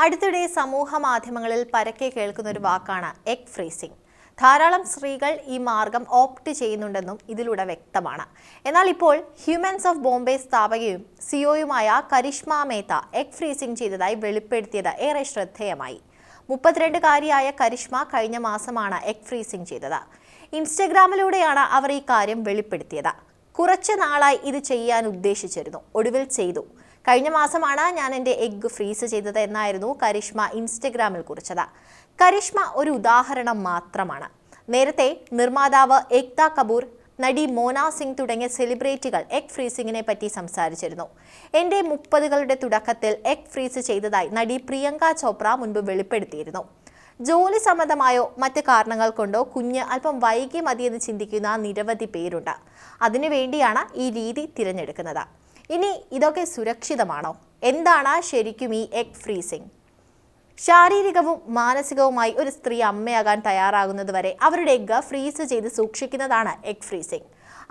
അടുത്തിടെ സമൂഹ മാധ്യമങ്ങളിൽ പരക്കെ കേൾക്കുന്ന ഒരു വാക്കാണ് എഗ് ഫ്രീസിംഗ്. ധാരാളം സ്ത്രീകൾ ഈ മാർഗം ഓപ്റ്റ് ചെയ്യുന്നുണ്ടെന്നും ഇതിലൂടെ വ്യക്തമാണ്. എന്നാൽ ഇപ്പോൾ ഹ്യൂമൻസ് ഓഫ് ബോംബെ സ്ഥാപകയും സിഒയുമായ കരിഷ്മ മേത്ത എഗ് ഫ്രീസിംഗ് ചെയ്തതായി വെളിപ്പെടുത്തിയത് ഏറെ ശ്രദ്ധേയമായി. 32-കാരിയായ കരിഷ്മ കഴിഞ്ഞ മാസമാണ് എഗ് ഫ്രീസിംഗ് ചെയ്തത്. ഇൻസ്റ്റഗ്രാമിലൂടെയാണ് അവർ ഈ കാര്യം വെളിപ്പെടുത്തിയത്. കുറച്ചു നാളായി ഇത് ചെയ്യാൻ ഉദ്ദേശിച്ചിരുന്നു, ഒടുവിൽ ചെയ്തു. കഴിഞ്ഞ മാസമാണ് ഞാൻ എൻ്റെ എഗ് ഫ്രീസ് ചെയ്തത് എന്നായിരുന്നു കരിഷ്മ ഇൻസ്റ്റഗ്രാമിൽ കുറിച്ചത്. കരിഷ്മ ഒരു ഉദാഹരണം മാത്രമാണ്. നേരത്തെ നിർമ്മാതാവ് ഏക്താ കപൂർ, നടി മോന സിംഗ് തുടങ്ങിയ സെലിബ്രിറ്റികൾ എഗ് ഫ്രീസിങ്ങിനെ പറ്റി സംസാരിച്ചിരുന്നു. എൻ്റെ 30കളുടെ തുടക്കത്തിൽ എഗ് ഫ്രീസ് ചെയ്തതായി നടി പ്രിയങ്ക ചോപ്ര മുൻപ് വെളിപ്പെടുത്തിയിരുന്നു. ജോലി സംബന്ധമായോ മറ്റ് കാരണങ്ങൾ കൊണ്ടോ കുഞ്ഞ് അല്പം വൈകി മതിയെന്ന് ചിന്തിക്കുന്ന നിരവധി പേരുണ്ട്. അതിനുവേണ്ടിയാണ് ഈ രീതി തിരഞ്ഞെടുക്കുന്നത്. ഇനി ഇതൊക്കെ സുരക്ഷിതമാണോ? എന്താണ് ശരിക്കും ഈ എഗ് ഫ്രീസിംഗ്? ശാരീരികവും മാനസികവുമായി ഒരു സ്ത്രീ അമ്മയാകാൻ തയ്യാറാകുന്നതുവരെ അവരുടെ എഗ് ഫ്രീസ് ചെയ്ത് സൂക്ഷിക്കുന്നതാണ് എഗ് ഫ്രീസിംഗ്.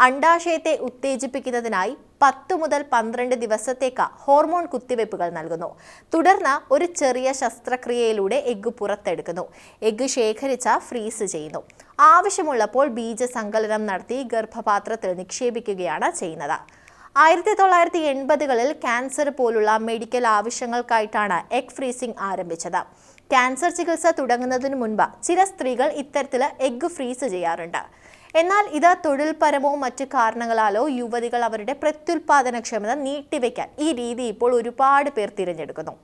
അണ്ഡാശയത്തെ ഉത്തേജിപ്പിക്കുന്നതിനായി 10 മുതൽ 12 ദിവസത്തേക്ക് ഹോർമോൺ കുത്തിവയ്പ്പുകൾ നൽകുന്നു. തുടർന്ന് ഒരു ചെറിയ ശസ്ത്രക്രിയയിലൂടെ എഗ് പുറത്തെടുക്കുന്നു. എഗ് ശേഖരിച്ച ഫ്രീസ് ചെയ്യുന്നു. ആവശ്യമുള്ളപ്പോൾ ബീജസങ്കലനം നടത്തി ഗർഭപാത്രത്തിൽ നിക്ഷേപിക്കുകയാണ് ചെയ്യുന്നത്. 1980കളിൽ ക്യാൻസർ പോലുള്ള മെഡിക്കൽ ആവശ്യങ്ങൾക്കായിട്ടാണ് എഗ് ഫ്രീസിംഗ് ആരംഭിച്ചത്. ക്യാൻസർ ചികിത്സ തുടങ്ങുന്നതിന് മുൻപ് ചില സ്ത്രീകൾ ഇത്തരത്തിൽ എഗ് ഫ്രീസ് ചെയ്യാറുണ്ട്. എന്നാൽ ഇത് തൊഴിൽപരമോ മറ്റു കാരണങ്ങളാലോ യുവതികൾ അവരുടെ പ്രത്യുൽപാദനക്ഷമത നീട്ടിവെക്കാൻ ഈ രീതി ഇപ്പോൾ ഒരുപാട് പേർ തിരഞ്ഞെടുക്കുന്നു.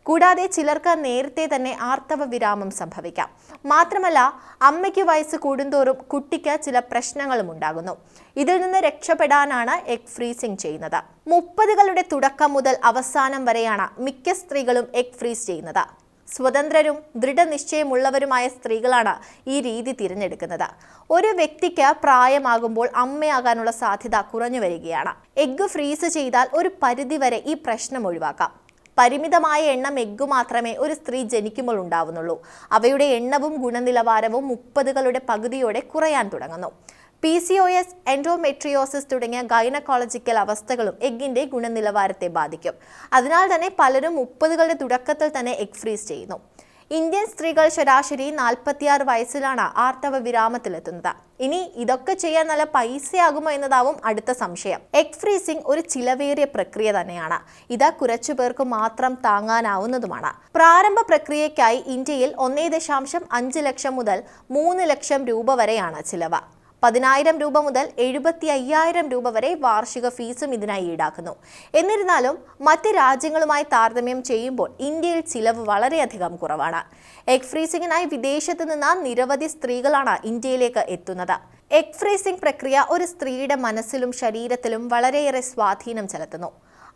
കൂടാതെ ചിലർക്ക് നേരത്തെ തന്നെ ആർത്തവ വിരാമം സംഭവിക്കാം. മാത്രമല്ല, അമ്മയ്ക്ക് വയസ്സ് കൂടുന്തോറും കുട്ടിക്ക് ചില പ്രശ്നങ്ങളും ഉണ്ടാകുന്നു. ഇതിൽ നിന്ന് രക്ഷപ്പെടാനാണ് എഗ് ഫ്രീസിംഗ് ചെയ്യുന്നത്. 30കളുടെ തുടക്കം മുതൽ അവസാനം വരെയാണ് മിക്ക സ്ത്രീകളും എഗ് ഫ്രീസ് ചെയ്യുന്നത്. സ്വതന്ത്രരും ദൃഢനിശ്ചയമുള്ളവരുമായ സ്ത്രീകളാണ് ഈ രീതി തിരഞ്ഞെടുക്കുന്നത്. ഒരു വ്യക്തിക്ക് പ്രായമാകുമ്പോൾ അമ്മയാകാനുള്ള സാധ്യത കുറഞ്ഞു വരികയാണ്. എഗ് ഫ്രീസ് ചെയ്താൽ ഒരു പരിധിവരെ ഈ പ്രശ്നം ഒഴിവാക്കാം. പരിമിതമായ എണ്ണം എഗ്ഗ് മാത്രമേ ഒരു സ്ത്രീ ജനിക്കുമ്പോൾ ഉണ്ടാവുന്നുള്ളൂ. അവയുടെ എണ്ണവും ഗുണനിലവാരവും 30കളുടെ പകുതിയോടെ കുറയാൻ തുടങ്ങുന്നു. PCOS, എൻഡോമെട്രിയോസിസ് തുടങ്ങിയ ഗൈനക്കോളജിക്കൽ അവസ്ഥകളും എഗ്ഗിന്റെ ഗുണനിലവാരത്തെ ബാധിക്കും. അതിനാൽ തന്നെ പലരും 30കളുടെ തുടക്കത്തിൽ തന്നെ എഗ് ഫ്രീസ് ചെയ്യുന്നു. ഇന്ത്യൻ സ്ത്രീകൾ ശരാശരി 46 വയസ്സിലാണ് ആർത്തവ വിരാമത്തിലെത്തുന്നത്. ഇനി ഇതൊക്കെ ചെയ്യാൻ നല്ല പൈസയാകുമോ എന്നതാവും അടുത്ത സംശയം. എഗ് ഫ്രീസിംഗ് ഒരു ചിലവേറിയ പ്രക്രിയ തന്നെയാണ്. ഇത് കുറച്ചു പേർക്ക് മാത്രം താങ്ങാനാവുന്നതുമാണ്. പ്രാരംഭ പ്രക്രിയയ്ക്കായി ഇന്ത്യയിൽ 1.5 ലക്ഷം മുതൽ 3 ലക്ഷം രൂപ വരെയാണ് ചിലവ്. 10,000 രൂപ മുതൽ 75,000 രൂപ വരെ വാർഷിക ഫീസും ഇതിനായി ഈടാക്കുന്നു. എന്നിരുന്നാലും മറ്റ് രാജ്യങ്ങളുമായി താരതമ്യം ചെയ്യുമ്പോൾ ഇന്ത്യയിൽ ചിലവ് വളരെയധികം കുറവാണ്. എഗ് ഫ്രീസിംഗിനായി വിദേശത്ത് നിന്ന് നിരവധി സ്ത്രീകളാണ് ഇന്ത്യയിലേക്ക് എത്തുന്നത്. എഗ് ഫ്രീസിംഗ് പ്രക്രിയ ഒരു സ്ത്രീയുടെ മനസ്സിലും ശരീരത്തിലും വളരെയേറെ സ്വാധീനം ചെലുത്തുന്നു.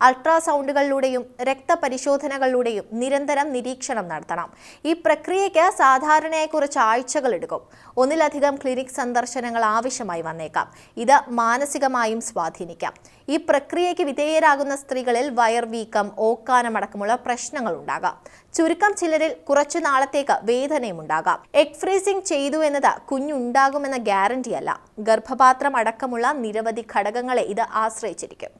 അൾട്രാസൗണ്ടുകളിലൂടെയും രക്തപരിശോധനകളിലൂടെയും നിരന്തരം നിരീക്ഷണം നടത്തണം. ഈ പ്രക്രിയയ്ക്ക് സാധാരണയായി കുറച്ച് ആഴ്ചകൾ എടുക്കും. ഒന്നിലധികം ക്ലിനിക് സന്ദർശനങ്ങൾ ആവശ്യമായി വന്നേക്കാം. ഇത് മാനസികമായും സ്വാധീനിക്കാം. ഈ പ്രക്രിയയ്ക്ക് വിധേയരാകുന്ന സ്ത്രീകളിൽ വയർ വീക്കം, ഓക്കാനമടക്കമുള്ള പ്രശ്നങ്ങൾ ഉണ്ടാകാം. ചുരുക്കം ചിലരിൽ കുറച്ചു നാളത്തേക്ക് വേദനയും ഉണ്ടാകാം. എഗ് ഫ്രീസിംഗ് ചെയ്തു എന്നത് കുഞ്ഞുണ്ടാകുമെന്ന ഗ്യാരണ്ടി അല്ല. ഗർഭപാത്രം അടക്കമുള്ള നിരവധി ഘടകങ്ങളെ ഇത് ആശ്രയിച്ചിരിക്കും.